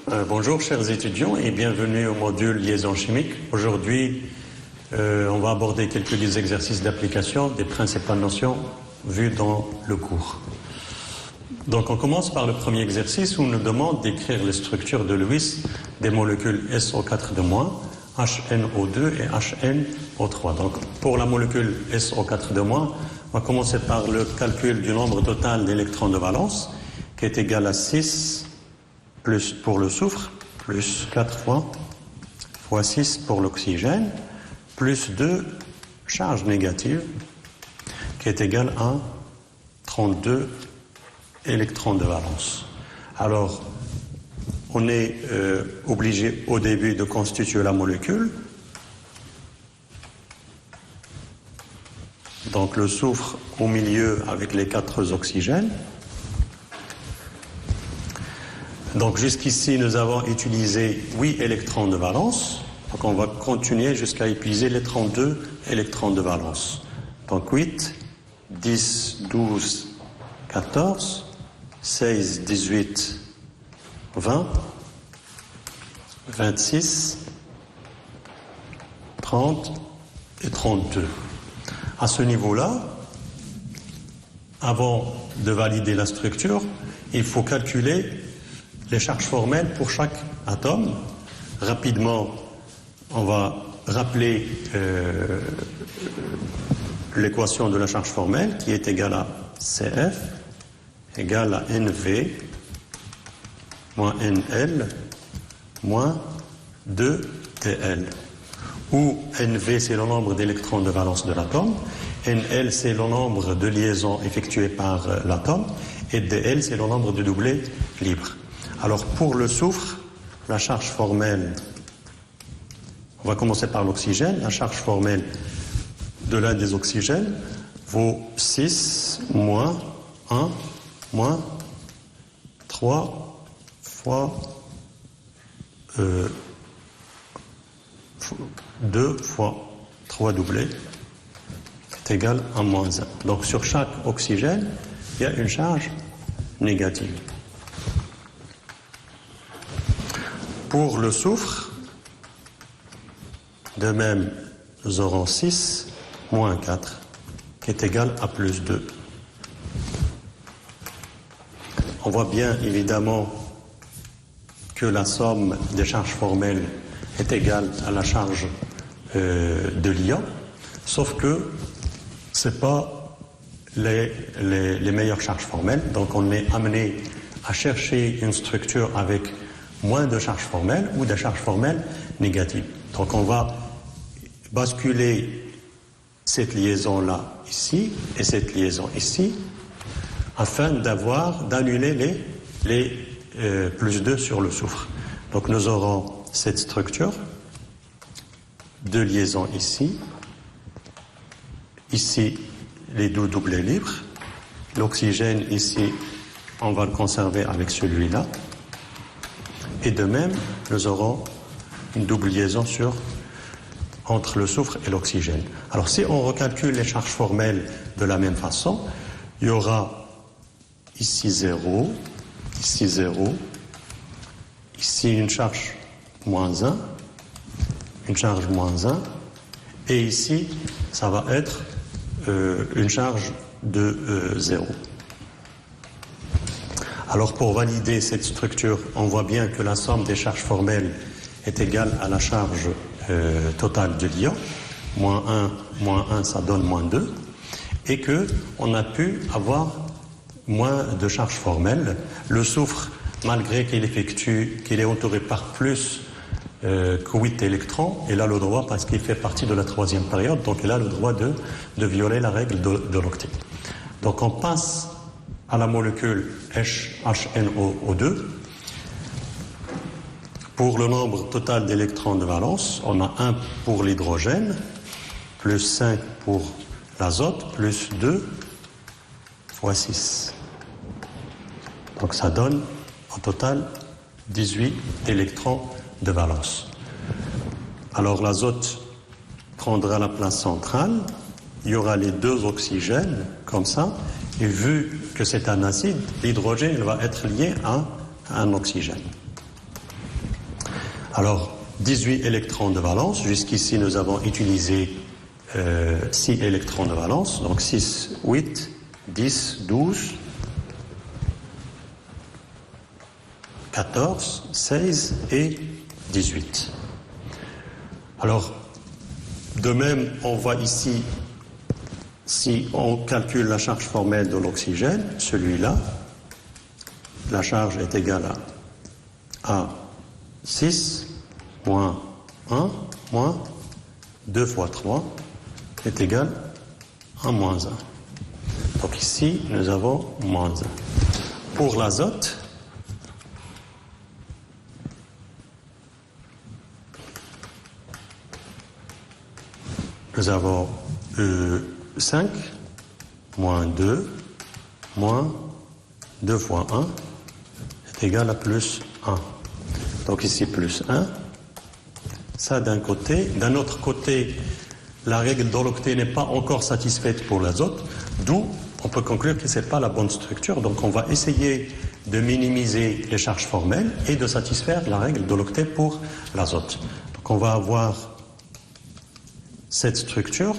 Bonjour chers étudiants et bienvenue au module liaison chimique. Aujourd'hui, on va aborder quelques exercices d'application des principales notions vues dans le cours. Donc on commence par le premier exercice où on nous demande d'écrire les structures de Lewis des molécules SO4 de moins, HNO2 et HNO3. Donc pour la molécule SO4 de moins, on va commencer par le calcul du nombre total d'électrons de valence qui est égal à 6 plus pour le soufre, plus 4 fois 6 pour l'oxygène, plus 2 charges négatives, qui est égale à 32 électrons de valence. Alors, on est obligé au début de constituer la molécule. Donc le soufre au milieu avec les 4 oxygènes. Donc jusqu'ici, nous avons utilisé 8 électrons de valence. Donc on va continuer jusqu'à épuiser les 32 électrons de valence. Donc 8, 10, 12, 14, 16, 18, 20, 26, 30 et 32. À ce niveau-là, avant de valider la structure, il faut calculer les charges formelles pour chaque atome. Rapidement, on va rappeler l'équation de la charge formelle qui est égale à CF égale à NV moins NL moins 2TL, où NV c'est le nombre d'électrons de valence de l'atome, NL c'est le nombre de liaisons effectuées par l'atome, et DL c'est le nombre de doublés libres. Alors pour le soufre, la charge formelle, on va commencer par l'oxygène, la charge formelle de l'un des oxygènes vaut 6 moins 1 moins 3 fois 2 fois 3 doublés est égal à moins 1. Donc sur chaque oxygène, il y a une charge négative. Pour le soufre, de même, nous aurons 6 moins 4 qui est égal à plus 2. On voit bien évidemment que la somme des charges formelles est égale à la charge de l'ion, sauf que ce n'est pas les meilleures charges formelles. Donc on est amené à chercher une structure avec moins de charges formelles ou des charges formelles négatives. Donc on va basculer cette liaison-là ici et cette liaison ici afin d'annuler les plus 2 sur le soufre. Donc nous aurons cette structure, 2 liaisons ici, ici les 2 doublés libres, l'oxygène ici on va le conserver avec celui-là, et de même nous aurons une double liaison entre le soufre et l'oxygène. Alors si on recalcule les charges formelles de la même façon, il y aura ici 0, ici 0, ici une charge moins 1, une charge moins 1, et ici ça va être une charge de 0. Alors pour valider cette structure, on voit bien que la somme des charges formelles est égale à la charge totale de l'ion. Moins 1, ça donne moins 2. Et qu'on a pu avoir moins de charges formelles. Le soufre, malgré qu'il est entouré par plus que 8 électrons, il a le droit, parce qu'il fait partie de la 3e période, donc il a le droit de violer la règle de l'octet. Donc on passe à la molécule HNO2. Pour le nombre total d'électrons de valence, on a 1 pour l'hydrogène, plus 5 pour l'azote, plus 2 fois 6. Donc ça donne en total 18 électrons de valence. Alors l'azote prendra la place centrale, il y aura les 2 oxygènes, comme ça, et vu que c'est un acide, l'hydrogène va être lié à un oxygène. Alors, 18 électrons de valence. Jusqu'ici, nous avons utilisé 6 électrons de valence. Donc 6, 8, 10, 12, 14, 16 et 18. Alors, de même, on voit ici, si on calcule la charge formelle de l'oxygène, celui-là, la charge est égale à 6 moins 1 moins 2 fois 3 est égal à moins 1. Donc ici, nous avons moins 1. Pour l'azote, nous avons 5 moins 2 moins 2 fois 1 est égal à plus 1. Donc ici, plus 1. Ça d'un côté. D'un autre côté, la règle de l'octet n'est pas encore satisfaite pour l'azote, d'où on peut conclure que ce n'est pas la bonne structure. Donc on va essayer de minimiser les charges formelles et de satisfaire la règle de l'octet pour l'azote. Donc on va avoir cette structure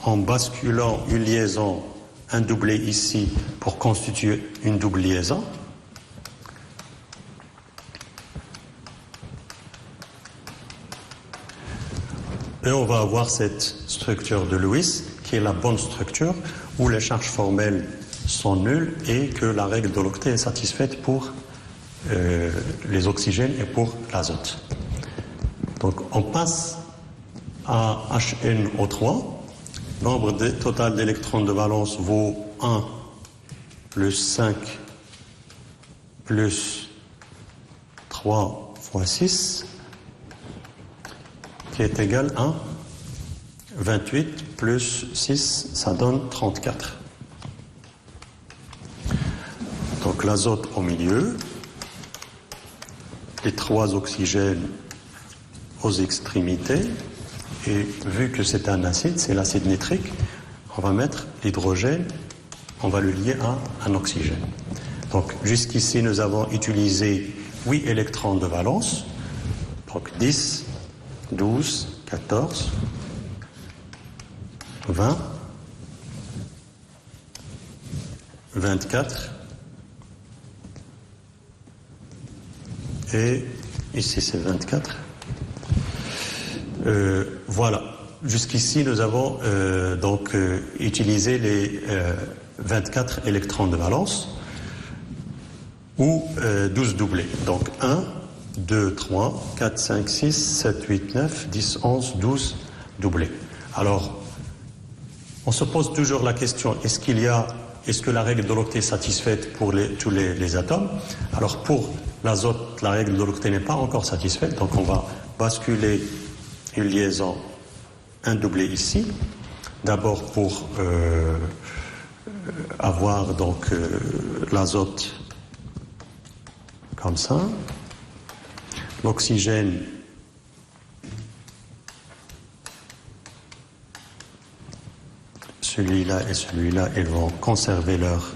en basculant une liaison, un doublé ici pour constituer une double liaison. Et on va avoir cette structure de Lewis qui est la bonne structure où les charges formelles sont nulles et que la règle de l'octet est satisfaite pour les oxygènes et pour l'azote. Donc on passe à HNO3. Nombre total d'électrons de valence vaut 1 plus 5 plus 3 fois 6 qui est égal à 28 plus 6, ça donne 34. Donc l'azote au milieu, les 3 oxygènes aux extrémités, et vu que c'est un acide, c'est l'acide nitrique, on va mettre l'hydrogène, on va le lier à un oxygène. Donc jusqu'ici, nous avons utilisé 8 électrons de valence, donc 10, 12, 14, 20, 24, et ici c'est 24. Voilà. Jusqu'ici, nous avons utilisé les 24 électrons de valence ou 12 doublés. Donc 1, 2, 3, 4, 5, 6, 7, 8, 9, 10, 11, 12 doublés. Alors, on se pose toujours la question, est-ce que la règle de l'octet est satisfaite pour tous les atomes? Alors, pour l'azote, la règle de l'octet n'est pas encore satisfaite, donc on va basculer une liaison, un doublé ici. D'abord pour avoir donc l'azote comme ça. L'oxygène celui-là et celui-là, ils vont conserver leur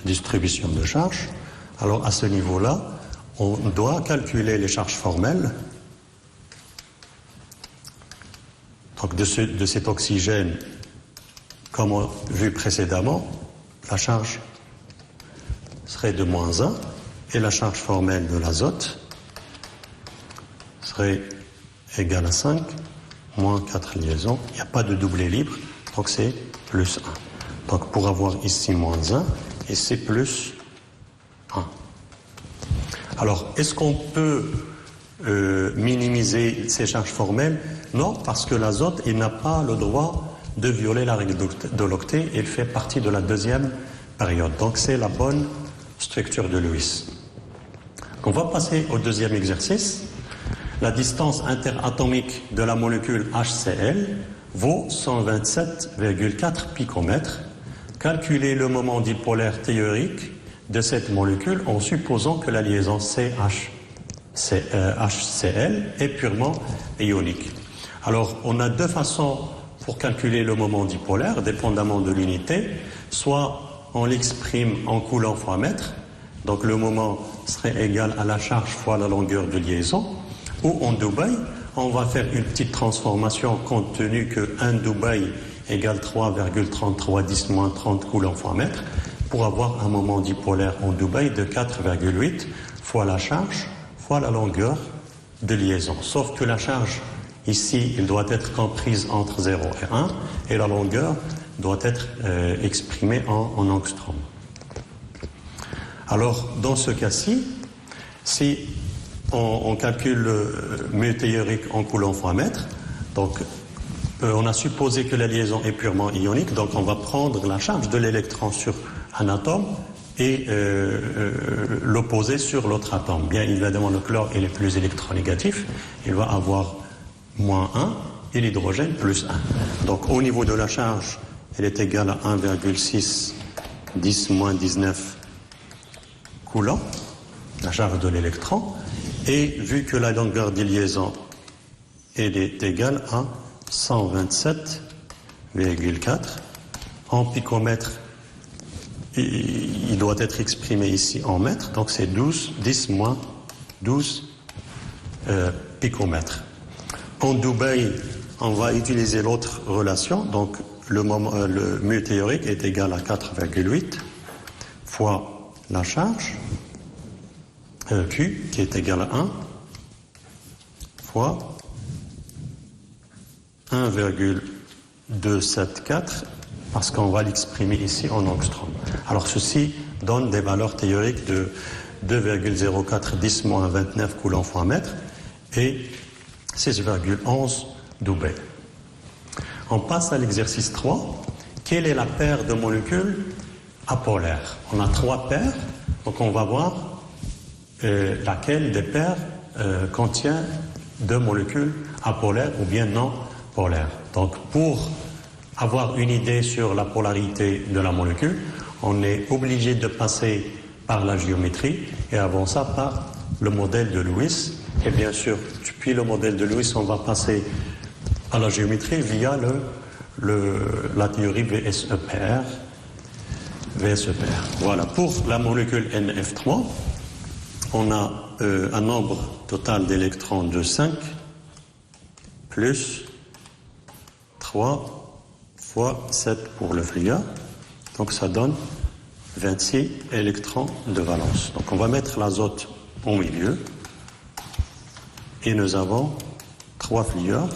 distribution de charge. Alors à ce niveau-là, on doit calculer les charges formelles. Donc de cet oxygène, comme on a vu précédemment, la charge serait de moins 1 et la charge formelle de l'azote serait égale à 5 moins 4 liaisons. Il n'y a pas de doublé libre, donc c'est plus 1. Donc pour avoir ici moins 1, ici plus 1. Alors, est-ce qu'on peut minimiser ces charges formelles? Non, parce que l'azote, il n'a pas le droit de violer la règle de l'octet. Il fait partie de la deuxième période. Donc c'est la bonne structure de Lewis. On va passer au deuxième exercice. La distance interatomique de la molécule HCl vaut 127,4 picomètres. Calculez le moment dipolaire théorique de cette molécule en supposant que la liaison HCl est purement ionique. Alors, on a deux façons pour calculer le moment dipolaire, dépendamment de l'unité. Soit on l'exprime en coulomb fois mètre, donc le moment serait égal à la charge fois la longueur de liaison, ou en Dubaï, on va faire une petite transformation compte tenu que 1 Dubaï égale 3,33 10-30 coulombs fois mètre, pour avoir un moment dipolaire en Dubaï de 4,8 fois la charge fois la longueur de liaison. Sauf que la charge, ici, elle doit être comprise entre 0 et 1, et la longueur doit être exprimée en angstrom. Alors, dans ce cas-ci, si on calcule le mu théorique en coulombs fois mètre, donc on a supposé que la liaison est purement ionique, donc on va prendre la charge de l'électron sur un atome et l'opposer sur l'autre atome. Bien évidemment, le chlore il est plus électronégatif, il va avoir moins 1 et l'hydrogène plus 1. Donc au niveau de la charge, elle est égale à 1,6 10-19 coulombs, la charge de l'électron, et vu que la longueur de liaison elle est égale à 127,4 en picomètres, il doit être exprimé ici en mètres, donc c'est 10-12 picomètres. En Dubaï, on va utiliser l'autre relation, donc le mu théorique est égal à 4,8 fois la charge Q qui est égal à 1 fois 1,274 parce qu'on va l'exprimer ici en angstrom. Alors ceci donne des valeurs théoriques de 2,04 10-29 coulombs fois mètre et 6,11 Dubaï. On passe à l'exercice 3. Quelle est la paire de molécules apolaires? On a 3 paires, donc on va voir laquelle des paires contient 2 molécules apolaires ou bien non polaires. Donc pour avoir une idée sur la polarité de la molécule, on est obligé de passer par la géométrie et avant ça par le modèle de Lewis. Et bien sûr, depuis le modèle de Lewis, on va passer à la géométrie via la théorie VSEPR. Voilà, pour la molécule NF3, on a un nombre total d'électrons de 5 plus 3 fois 7 pour le fluor. Donc ça donne 26 électrons de valence. Donc on va mettre l'azote au milieu. Et nous avons 3 fluors.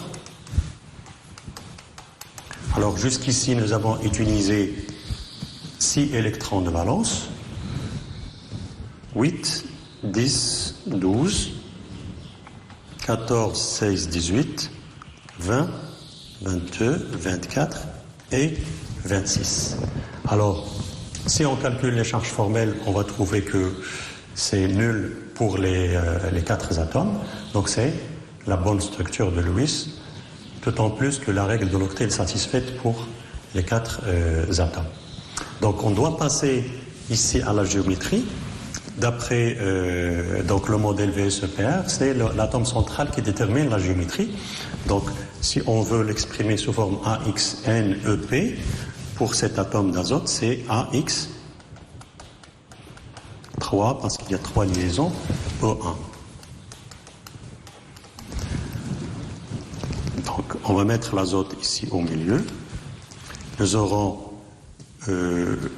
Alors jusqu'ici, nous avons utilisé 6 électrons de valence. 8, 10, 12, 14, 16, 18, 20, 22, 24 et 26. Alors, si on calcule les charges formelles, on va trouver que c'est nul pour les 4 atomes. Donc c'est la bonne structure de Lewis, d'autant plus que la règle de l'octet est satisfaite pour les 4 atomes. Donc on doit passer ici à la géométrie. D'après donc le modèle VSEPR, c'est l'atome central qui détermine la géométrie. Donc si on veut l'exprimer sous forme AXNEP, pour cet atome d'azote, c'est AX 3, parce qu'il y a 3 liaisons, O1. Donc on va mettre l'azote ici au milieu. Nous aurons une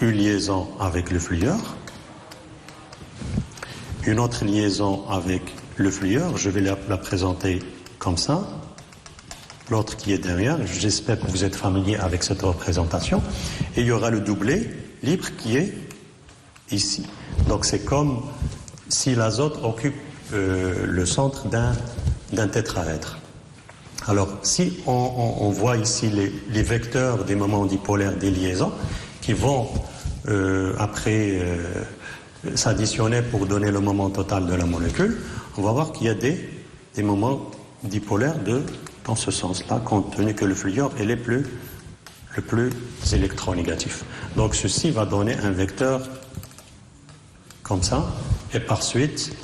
liaison avec le fluor, une autre liaison avec le fluor, je vais la présenter comme ça, l'autre qui est derrière, j'espère que vous êtes familier avec cette représentation, et il y aura le doublet libre qui est ici. Donc c'est comme si l'azote occupe le centre d'un tétraèdre. Alors si on voit ici les vecteurs des moments dipolaires des liaisons qui vont après s'additionner pour donner le moment total de la molécule, on va voir qu'il y a des moments dipolaires dans ce sens-là, compte tenu que le fluor est le plus électronégatif. Donc ceci va donner un vecteur comme ça, et par suite,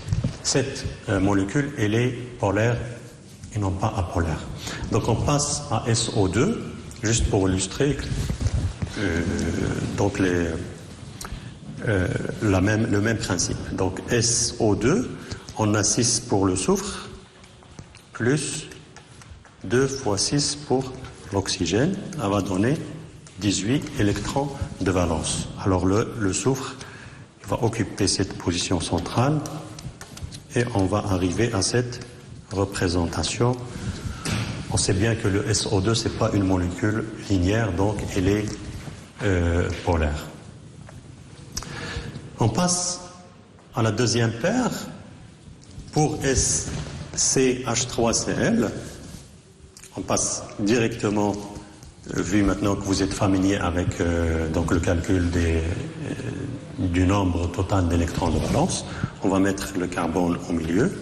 cette molécule, elle est polaire et non pas apolaire. Donc on passe à SO2, juste pour illustrer donc le même principe. Donc SO2, on a 6 pour le soufre, plus 2 fois 6 pour l'oxygène, ça va donner 18 électrons de valence. Alors le soufre va occuper cette position centrale et on va arriver à cette représentation. On sait bien que le SO2, ce n'est pas une molécule linéaire, donc elle est polaire. On passe à la deuxième paire. Pour SCH3Cl, on passe directement, vu maintenant que vous êtes familier avec donc le calcul du nombre total d'électrons de valence, on va mettre le carbone au milieu,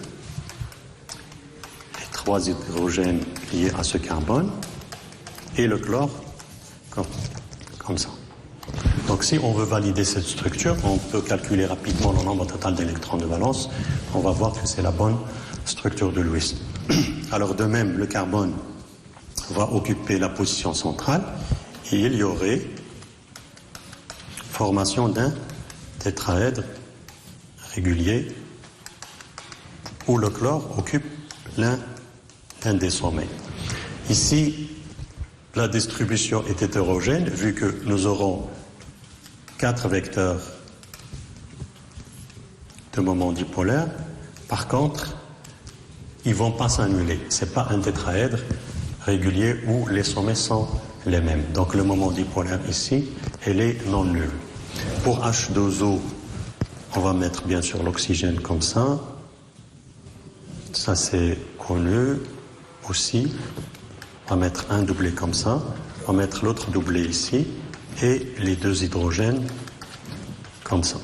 les 3 hydrogènes liés à ce carbone, et le chlore comme ça. Donc si on veut valider cette structure, on peut calculer rapidement le nombre total d'électrons de valence. On va voir que c'est la bonne structure de Lewis. Alors de même, le carbone va occuper la position centrale et il y aurait formation d'un tétraèdre régulier où le chlore occupe l'un des sommets. Ici, la distribution est hétérogène vu que nous aurons 4 vecteurs de moments dipolaires. Par contre, ils ne vont pas s'annuler. Ce n'est pas un tétraèdre régulier où les sommets sont les mêmes. Donc le moment dipolaire ici, elle est non nulle. Pour H2O, on va mettre bien sûr l'oxygène comme ça. Ça c'est connu aussi. On va mettre un doublé comme ça. On va mettre l'autre doublé ici. Et les 2 hydrogènes comme ça.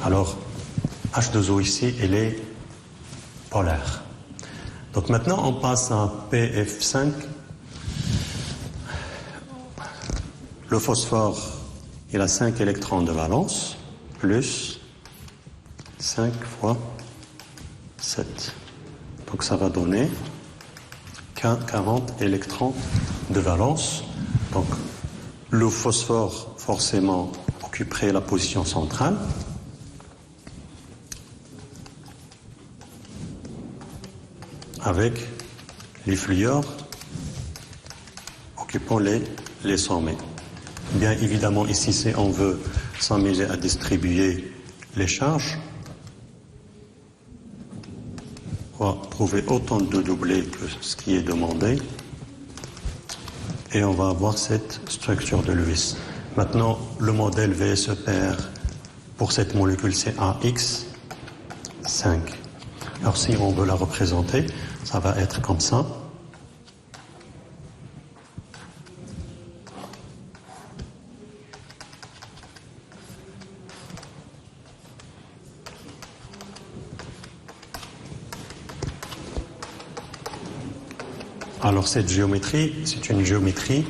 Alors, H2O ici, elle est polaire. Donc maintenant, on passe à PF5. Le phosphore, il a 5 électrons de valence, plus 5 fois 7. Donc ça va donner 40 électrons de valence. Donc, le phosphore, forcément, occuperait la position centrale. Avec les fluors occupant les sommets. Bien évidemment, ici, si on veut s'amuser à distribuer les charges, on va trouver autant de doublés que ce qui est demandé. Et on va avoir cette structure de Lewis. Maintenant, le modèle VSEPR pour cette molécule, c'est AX5. Alors, si on veut la représenter, ça va être comme ça. Alors cette géométrie, c'est une géométrie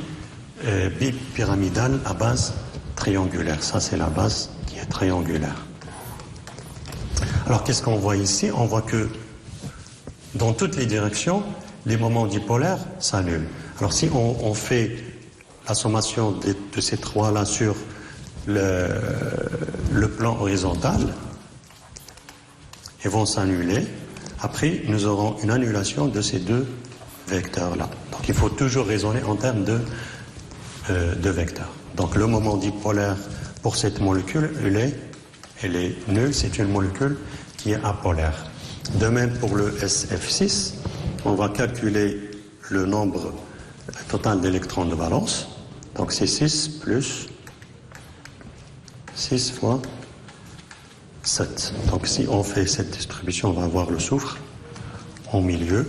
bipyramidale à base triangulaire. Ça, c'est la base qui est triangulaire. Alors qu'est-ce qu'on voit ici? On voit que dans toutes les directions, les moments dipolaires s'annulent. Alors si on fait la sommation de ces 3-là sur le plan horizontal, ils vont s'annuler. Après, nous aurons une annulation de ces 2 vecteurs-là. Donc il faut toujours raisonner en termes de vecteurs. Donc le moment dipolaire pour cette molécule, elle est nulle, c'est une molécule qui est apolaire. De même pour le SF6, on va calculer le nombre total d'électrons de valence. Donc c'est 6 plus 6 fois 7. Donc si on fait cette distribution, on va avoir le soufre au milieu.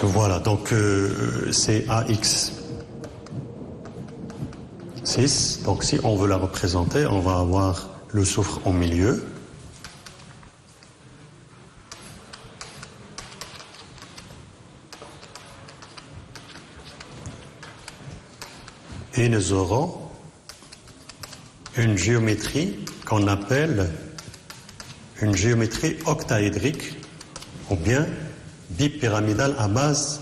Voilà, donc c'est AX6. Donc si on veut la représenter, on va avoir le soufre au milieu. Et nous aurons une géométrie qu'on appelle une géométrie octaédrique ou bien bipyramidal à base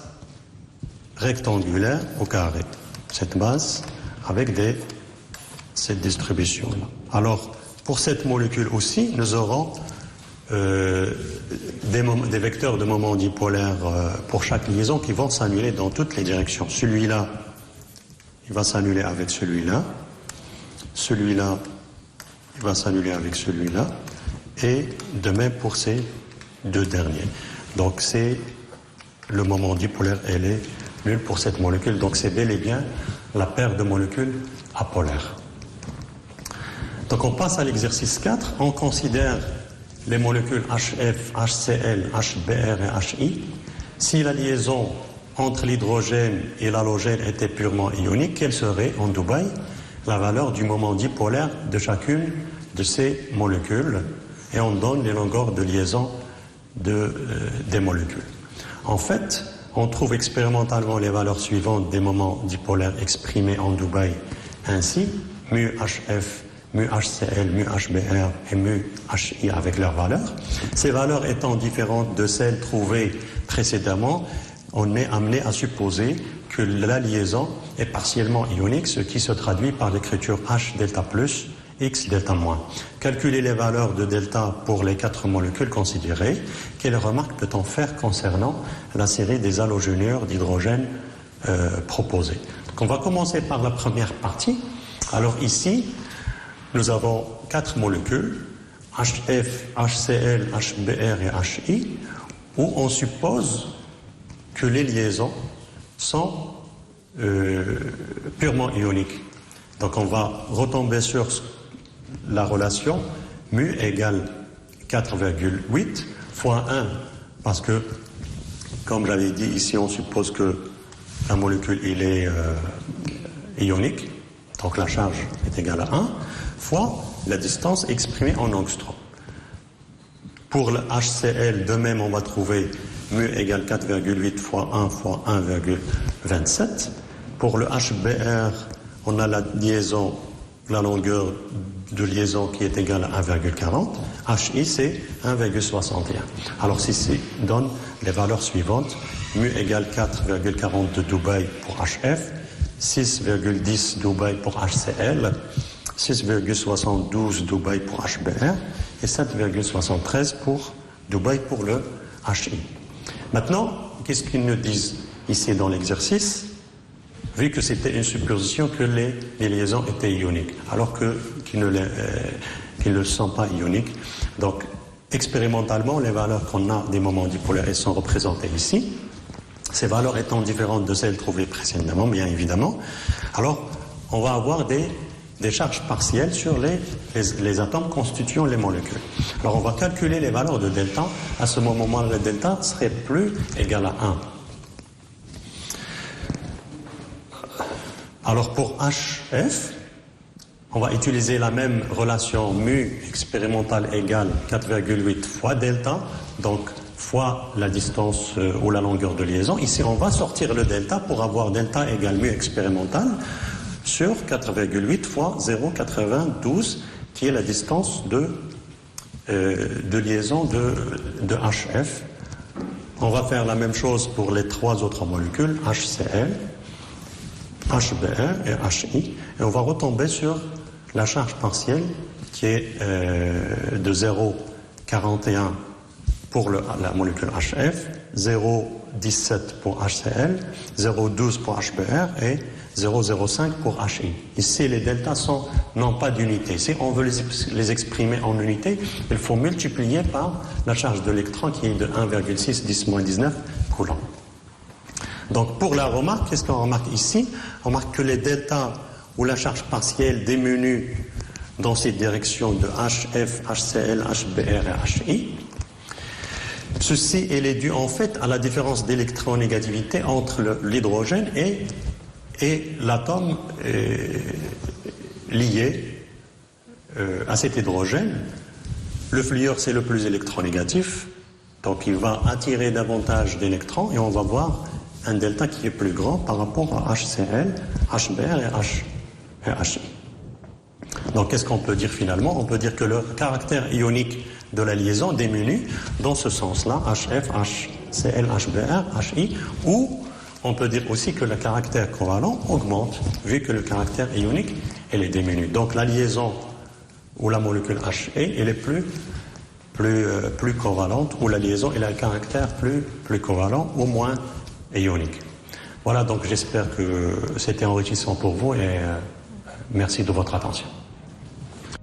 rectangulaire au carré. Cette base avec cette distribution-là. Alors, pour cette molécule aussi, nous aurons des vecteurs de moments dipolaires pour chaque liaison qui vont s'annuler dans toutes les directions. Celui-là, il va s'annuler avec celui-là. Celui-là, il va s'annuler avec celui-là. Et de même pour ces deux derniers. Donc, c'est le moment dipolaire, elle est nulle pour cette molécule. Donc, c'est bel et bien la paire de molécules apolaires. Donc, on passe à l'exercice 4. On considère les molécules HF, HCl, HBr et HI. Si la liaison entre l'hydrogène et l'halogène était purement ionique, quelle serait, en Dubaï, la valeur du moment dipolaire de chacune de ces molécules? Et on donne les longueurs de liaison des molécules. En fait, on trouve expérimentalement les valeurs suivantes des moments dipolaires exprimés en Dubaï ainsi, mu HF, mu HCl, mu HBr et mu HI avec leurs valeurs. Ces valeurs étant différentes de celles trouvées précédemment, on est amené à supposer que la liaison est partiellement ionique, ce qui se traduit par l'écriture H delta plus, X delta moins. Calculer les valeurs de delta pour les 4 molécules considérées. Quelles remarques peut-on faire concernant la série des halogénures d'hydrogène proposées? Donc on va commencer par la première partie. Alors ici, nous avons 4 molécules, HF, HCl, HBr et HI, où on suppose que les liaisons sont purement ioniques. Donc on va retomber sur la relation mu égale 4,8 fois 1, parce que, comme j'avais dit, ici on suppose que la molécule il est ionique, donc la charge est égale à 1, fois la distance exprimée en angstrom. Pour le HCl, de même, on va trouver mu égale 4,8 fois 1 fois 1,27. Pour le HBr, on a la liaison, la longueur de liaison qui est égale à 1,40. HI, c'est 1,61. Alors, ceci donne les valeurs suivantes. Mu égale 4,42 Dubaï pour HF, 6,10 Dubaï pour HCl, 6,72 Dubaï pour HBr et 7,73 pour Dubaï pour le HI. Maintenant, qu'est-ce qu'ils nous disent ici dans l'exercice? Vu que c'était une supposition que les liaisons étaient ioniques, alors qu'ils ne sont pas ioniques. Donc, expérimentalement, les valeurs qu'on a des moments dipolaires, elles sont représentées ici. Ces valeurs étant différentes de celles trouvées précédemment, bien évidemment. Alors, on va avoir des charges partielles sur les atomes constituant les molécules. Alors, on va calculer les valeurs de delta. À ce moment-là, le delta serait plus égal à 1. Alors pour HF, on va utiliser la même relation mu expérimentale égale 4,8 fois delta, donc fois la distance ou la longueur de liaison. Ici, on va sortir le delta pour avoir delta égale mu expérimentale sur 4,8 fois 0,92, qui est la distance de liaison de HF. On va faire la même chose pour les 3 autres molécules, HCl, HBr et HI, et on va retomber sur la charge partielle qui est de 0,41 pour la molécule HF, 0,17 pour HCl, 0,12 pour HBr et 0,05 pour HI. Ici, les deltas n'ont pas d'unité. Si on veut les exprimer en unité, il faut multiplier par la charge de l'électron qui est de 1,6 10-19 coulombs. Donc pour la remarque, qu'est-ce qu'on remarque ici? On remarque que les deltas ou la charge partielle diminue dans ces directions de HF, HCl, HBr et HI. Ceci est dû en fait à la différence d'électronégativité entre l'hydrogène et l'atome lié à cet hydrogène. Le fluor, c'est le plus électronégatif, donc il va attirer davantage d'électrons et on va voir un delta qui est plus grand par rapport à HCl, HBr et HI. Donc qu'est-ce qu'on peut dire finalement? On peut dire que le caractère ionique de la liaison diminue dans ce sens-là, HF, HCl, HBr, HI, ou on peut dire aussi que le caractère covalent augmente, vu que le caractère ionique, elle est diminue. Donc la liaison ou la molécule He, elle est plus covalente, ou la liaison, elle a un caractère plus covalent ou moins ionique. Voilà, donc j'espère que c'était enrichissant pour vous et merci de votre attention.